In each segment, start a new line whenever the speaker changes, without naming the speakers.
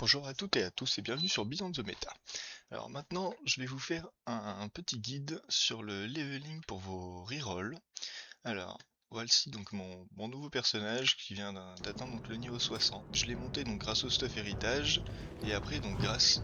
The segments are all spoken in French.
Bonjour à toutes et à tous et bienvenue sur Beyond the Meta. Alors maintenant, je vais vous faire un petit guide sur le leveling pour vos rerolls. Alors, voici donc mon nouveau personnage qui vient d'atteindre donc le niveau 60. Je l'ai monté donc grâce au stuff héritage et après donc grâce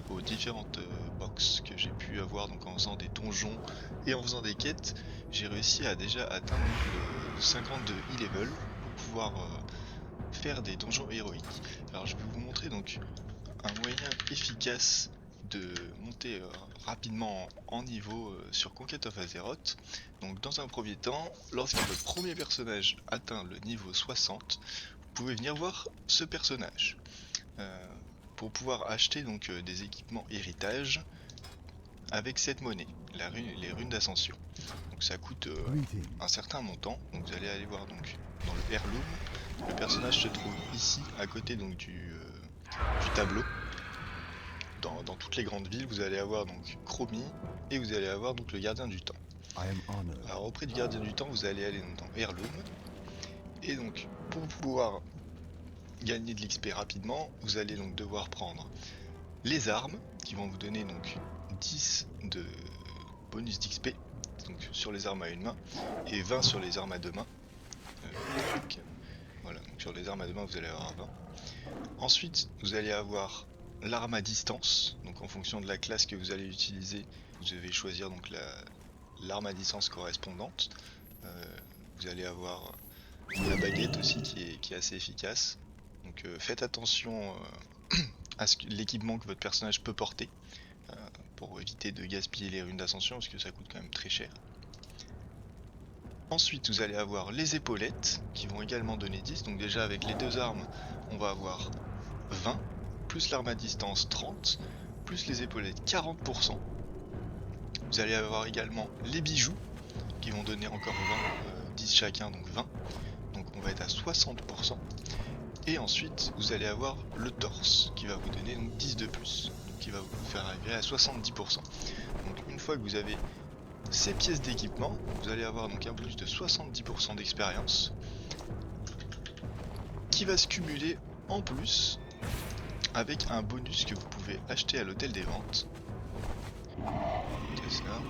aux différentes box que j'ai pu avoir donc en faisant des donjons et en faisant des quêtes, j'ai réussi à déjà atteindre donc le 52 e-level pour pouvoir faire des donjons héroïques. Alors je vais vous montrer donc un moyen efficace de monter rapidement en niveau sur Conquest of Azeroth. Donc dans un premier temps, lorsque votre premier personnage atteint le niveau 60, vous pouvez venir voir ce personnage. Euh, pour pouvoir acheter donc des équipements héritage avec cette monnaie, les runes d'ascension. Donc ça coûte un
Greetings.
certain montant. Donc vous allez aller voir donc dans le Heirloom. Le personnage se trouve ici à côté donc du tableau. Dans toutes les grandes villes, vous allez avoir donc Chromie et vous allez avoir donc le gardien du temps.
I am honored.
Alors auprès du gardien du temps, vous allez aller donc dans Heirloom et donc pour pouvoir gagner de l'XP rapidement, vous allez donc devoir prendre les armes qui vont vous donner donc 10 de bonus d'XP donc sur les armes à une main et 20 sur les armes à deux mains. Tac. Voilà, donc sur les armes à deux mains, vous allez avoir 20. Ensuite, vous allez avoir l'arme à distance. Donc en fonction de la classe que vous allez utiliser, vous devez choisir donc l'arme à distance correspondante. Vous allez avoir la baguette aussi qui est assez efficace. Donc faites attention à l'équipement que votre personnage peut porter pour éviter de gaspiller les runes d'ascension parce que ça coûte quand même très cher. Ensuite, vous allez avoir les épaulettes qui vont également donner 10. Donc déjà avec les deux armes, on va avoir 20, plus l'arme à distance 30, plus les épaulettes 40%. Vous allez avoir également les bijoux qui vont donner encore 20, 10 chacun, donc 20. Donc on va être à 60%. Et ensuite, vous allez avoir le torse qui va vous donner donc 10 de plus, donc qui va vous faire arriver à 70%. Donc une fois que vous avez ces pièces d'équipement, vous allez avoir donc un plus de 70% d'expérience qui va se cumuler en plus avec un bonus que vous pouvez acheter à l'hôtel des ventes. C'est ça.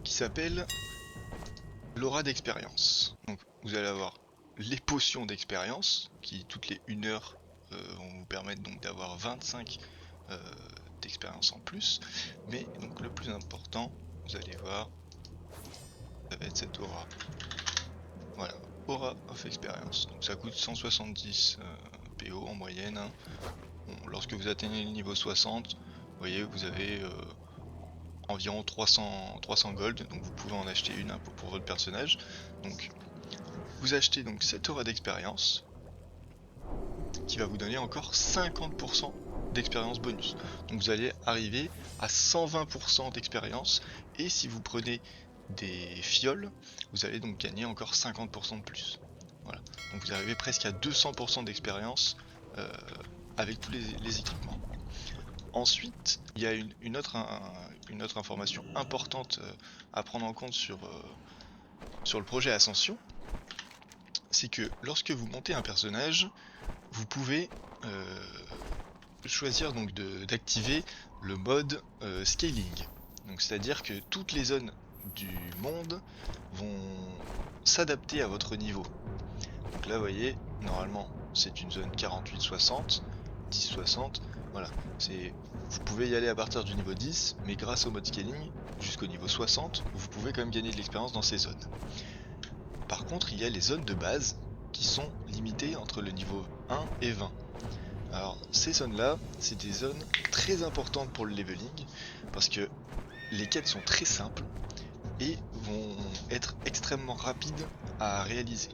Qui s'appelle l'aura d'expérience. Donc vous allez avoir les potions d'expérience qui toutes les 1 heure vont vous permettre donc d'avoir 25 euh, d'expérience en plus. Mais donc le plus important, vous allez voir, ça va être cette aura. Voilà, aura of experience. Donc ça coûte 170 PO en moyenne, hein. Bon, lorsque vous atteignez le niveau 60, vous voyez, vous avez environ 300 gold, donc vous pouvez en acheter une pour votre personnage. Donc vous achetez donc cette aura d'expérience qui va vous donner encore 50% d'expérience bonus. Donc vous allez arriver à 120% d'expérience et si vous prenez des fioles, vous allez donc gagner encore 50% de plus. Voilà. Donc vous arrivez presque à 200% d'expérience euh, avec tous les équipements. Ensuite, il y a une autre information importante à prendre en compte sur le projet Ascension, c'est que lorsque vous montez un personnage, vous pouvez choisir donc d'activer le mode scaling. Donc c'est-à-dire que toutes les zones du monde vont s'adapter à votre niveau. Donc là, vous voyez, normalement, c'est une zone 48-60, 10-60. Voilà, vous pouvez y aller à partir du niveau 10, mais grâce au mode scaling, jusqu'au niveau 60, vous pouvez quand même gagner de l'expérience dans ces zones. Par contre, il y a les zones de base qui sont limitées entre le niveau 1 et 20. Alors, ces zones-là, c'est des zones très importantes pour le leveling, parce que les quêtes sont très simples et vont être extrêmement rapides à réaliser.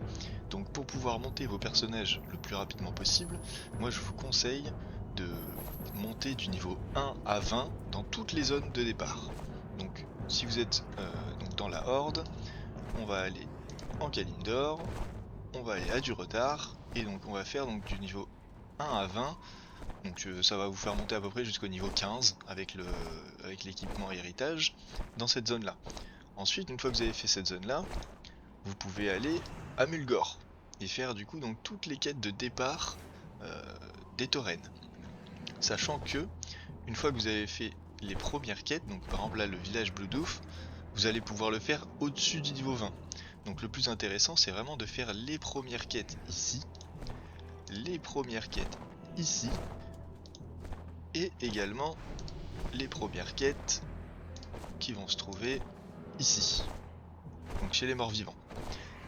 Donc pour pouvoir monter vos personnages le plus rapidement possible, moi je vous conseille de monter du niveau 1 à 20 dans toutes les zones de départ. Donc si vous êtes donc dans la Horde, on va aller en Kalimdor, on va aller à du retard, et donc on va faire donc du niveau 1 à 20. Donc ça va vous faire monter à peu près jusqu'au niveau 15 avec l'équipement héritage dans cette zone là. Ensuite, une fois que vous avez fait cette zone là, vous pouvez aller à Mulgore. et faire du coup donc toutes les quêtes de départ des taurennes. Sachant que une fois que vous avez fait les premières quêtes, donc par exemple là le village Bloodhoof, vous allez pouvoir le faire au-dessus du niveau 20. Donc le plus intéressant c'est vraiment de faire les premières quêtes ici, les premières quêtes ici, et également les premières quêtes qui vont se trouver ici, donc chez les morts vivants.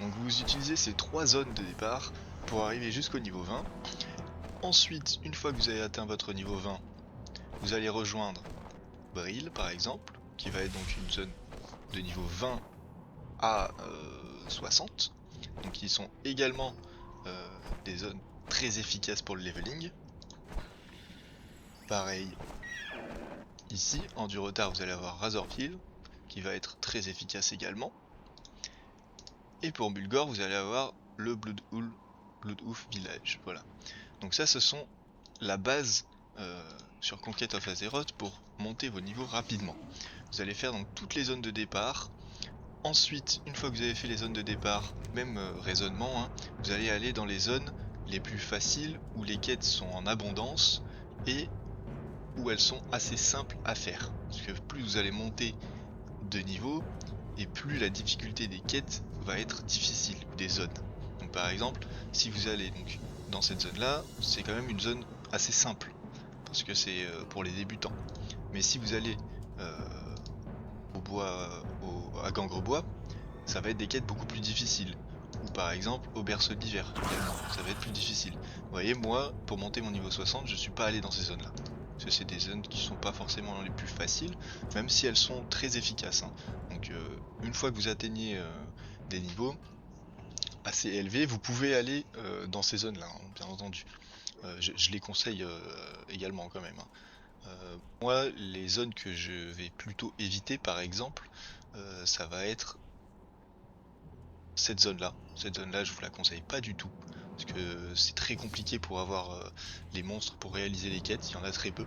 Donc vous utilisez ces 3 zones de départ pour arriver jusqu'au niveau 20. Ensuite, une fois que vous avez atteint votre niveau 20, vous allez rejoindre Brill par exemple, qui va être donc une zone de niveau 20 à 60, donc qui sont également des zones très efficaces pour le leveling. Pareil, ici, en du retard, vous allez avoir Razorfield, qui va être très efficace également. Et pour Bulgor, vous allez avoir le Bloodhoof Village, voilà. Donc ça, ce sont la base sur Conquest of Azeroth pour monter vos niveaux rapidement. Vous allez faire donc toutes les zones de départ. Ensuite, une fois que vous avez fait les zones de départ, même raisonnement, hein, vous allez aller dans les zones les plus faciles où les quêtes sont en abondance et où elles sont assez simples à faire. Parce que plus vous allez monter de niveau et plus la difficulté des quêtes va être difficile, ou des zones. Donc par exemple, si vous allez donc dans cette zone là, c'est quand même une zone assez simple parce que c'est pour les débutants. Mais si vous allez au bois, à Gangrebois, ça va être des quêtes beaucoup plus difficiles. Ou par exemple au berceau d'hiver, ça va être plus difficile. Vous voyez, moi, pour monter mon niveau 60, je suis pas allé dans ces zones là. Parce que c'est des zones qui sont pas forcément les plus faciles, même si elles sont très efficaces, hein. Donc une fois que vous atteignez des niveaux assez élevés, vous pouvez aller dans ces zones là, hein, bien entendu. Je les conseille également quand même, hein. Moi, les zones que je vais plutôt éviter, par exemple, ça va être cette zone-là. Cette zone-là, je vous la conseille pas du tout, parce que c'est très compliqué pour avoir les monstres pour réaliser les quêtes, il y en a très peu.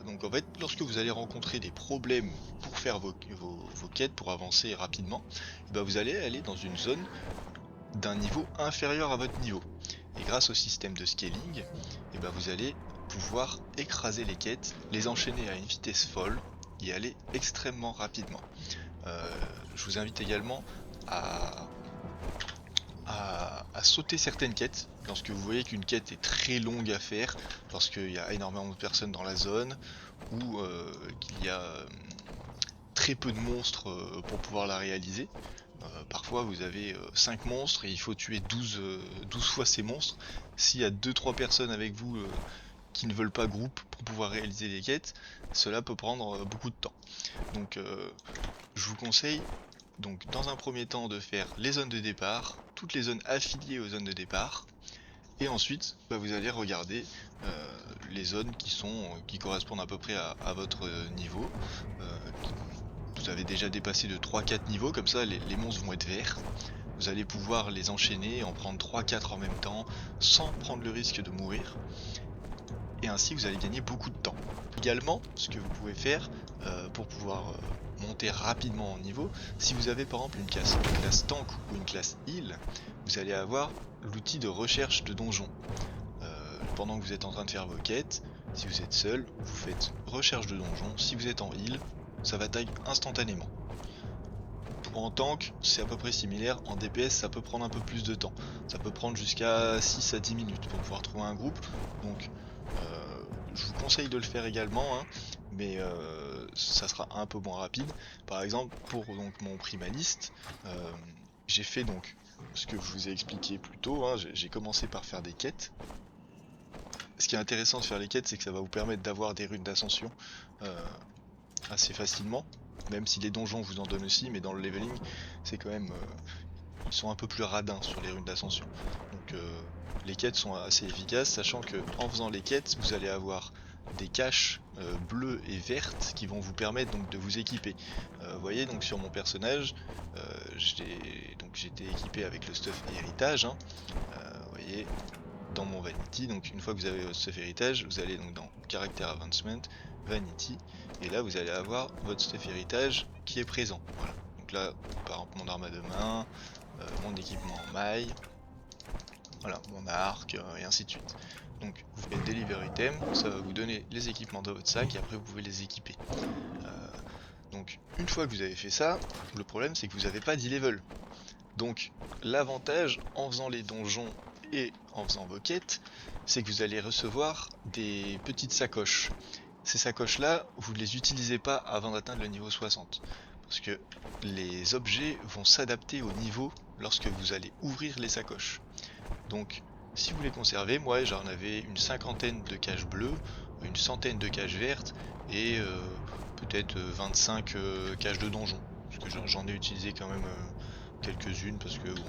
Donc en fait, lorsque vous allez rencontrer des problèmes pour faire vos quêtes, pour avancer rapidement, et ben vous allez aller dans une zone d'un niveau inférieur à votre niveau. Et grâce au système de scaling, et ben vous allez pouvoir écraser les quêtes, les enchaîner à une vitesse folle et aller extrêmement rapidement. Je vous invite également à, à sauter certaines quêtes lorsque vous voyez qu'une quête est très longue à faire, lorsqu'il y a énormément de personnes dans la zone ou qu'il y a très peu de monstres pour pouvoir la réaliser. Parfois vous avez 5 monstres et il faut tuer 12 fois ces monstres. S'il y a 2-3 personnes avec vous qui ne veulent pas groupe pour pouvoir réaliser les quêtes, cela peut prendre beaucoup de temps. Donc je vous conseille donc dans un premier temps de faire les zones de départ, toutes les zones affiliées aux zones de départ, et ensuite bah, vous allez regarder les zones qui correspondent à peu près à votre niveau. Vous avez déjà dépassé de 3-4 niveaux, comme ça les monstres vont être verts. Vous allez pouvoir les enchaîner, en prendre 3-4 en même temps, sans prendre le risque de mourir. Et ainsi vous allez gagner beaucoup de temps. Également, ce que vous pouvez faire pour pouvoir monter rapidement en niveau, si vous avez par exemple une classe tank ou une classe heal, vous allez avoir l'outil de recherche de donjons. Pendant que vous êtes en train de faire vos quêtes, si vous êtes seul, vous faites recherche de donjons. Si vous êtes en heal, ça va tag instantanément. En tank, c'est à peu près similaire. En DPS, ça peut prendre un peu plus de temps. Ça peut prendre jusqu'à 6 à 10 minutes pour pouvoir trouver un groupe. Donc, je vous conseille de le faire également, hein, mais ça sera un peu moins rapide. Par exemple, pour donc mon primaliste, j'ai fait donc ce que je vous ai expliqué plus tôt. Hein, j'ai commencé par faire des quêtes. Ce qui est intéressant de faire les quêtes, c'est que ça va vous permettre d'avoir des runes d'ascension assez facilement. Même si les donjons vous en donnent aussi, mais dans le leveling, c'est quand même... ils sont un peu plus radins sur les runes d'ascension. Donc les quêtes sont assez efficaces, sachant que en faisant les quêtes, vous allez avoir des caches bleues et vertes qui vont vous permettre donc de vous équiper. Vous voyez donc sur mon personnage, j'étais équipé avec le stuff héritage. Hein. Vous voyez dans mon vanity, donc une fois que vous avez votre stuff héritage, vous allez donc dans Character Advancement, Vanity, et là vous allez avoir votre stuff héritage qui est présent. Voilà. Donc là, par exemple mon arme à deux mains, mon équipement en maille, voilà, mon arc, et ainsi de suite. Donc vous faites deliver item, ça va vous donner les équipements dans votre sac et après vous pouvez les équiper. Donc une fois que vous avez fait ça, le problème c'est que vous n'avez pas d'e-level. Donc l'avantage en faisant les donjons et en faisant vos quêtes, c'est que vous allez recevoir des petites sacoches. Ces sacoches là, vous ne les utilisez pas avant d'atteindre le niveau 60. Parce que les objets vont s'adapter au niveau lorsque vous allez ouvrir les sacoches. Donc si vous les conservez, moi j'en avais une cinquantaine de caches bleues, une centaine de caches vertes et peut-être 25 caches de donjon. Parce que j'en ai utilisé quand même quelques-unes parce que bon,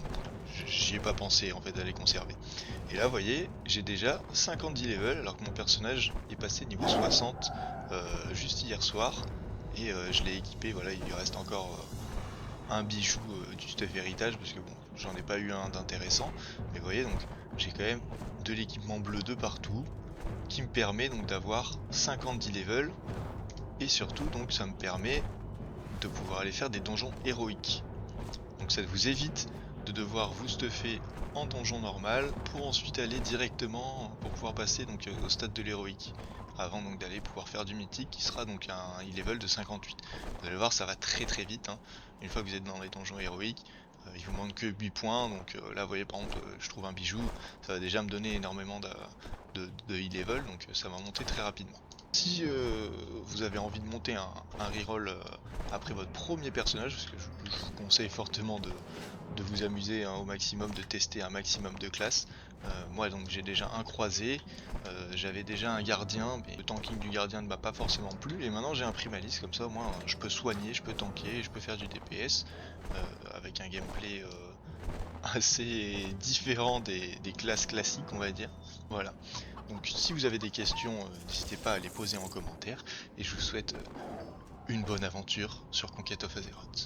j'y ai pas pensé en fait à les conserver. Et là vous voyez, j'ai déjà 50 levels alors que mon personnage est passé niveau 60 juste hier soir. Et je l'ai équipé, voilà, il lui reste encore un bijou du stuff héritage parce que bon, j'en ai pas eu un d'intéressant. Mais vous voyez, donc j'ai quand même de l'équipement bleu de partout qui me permet donc d'avoir 50 levels. Et surtout donc ça me permet de pouvoir aller faire des donjons héroïques. Donc ça vous évite de devoir vous stuffer en donjon normal pour ensuite aller directement pour pouvoir passer donc au stade de l'héroïque avant donc d'aller pouvoir faire du mythique qui sera donc un e-level de 58. Vous allez voir, ça va très très vite hein. Une fois que vous êtes dans les donjons héroïques, il vous manque que 8 points, donc là vous voyez par exemple je trouve un bijou, ça va déjà me donner énormément de e-level, donc ça va monter très rapidement. Si vous avez envie de monter un reroll après votre premier personnage, parce que je vous conseille fortement de vous amuser hein, au maximum, de tester un maximum de classes. Moi donc j'ai déjà un croisé, j'avais déjà un gardien, mais le tanking du gardien ne m'a pas forcément plu, et maintenant j'ai un primaliste, comme ça au moins je peux soigner, je peux tanker, je peux faire du DPS, avec un gameplay assez différent des classes classiques on va dire. Voilà. Donc si vous avez des questions, n'hésitez pas à les poser en commentaire, et je vous souhaite une bonne aventure sur Conquest of Azeroth.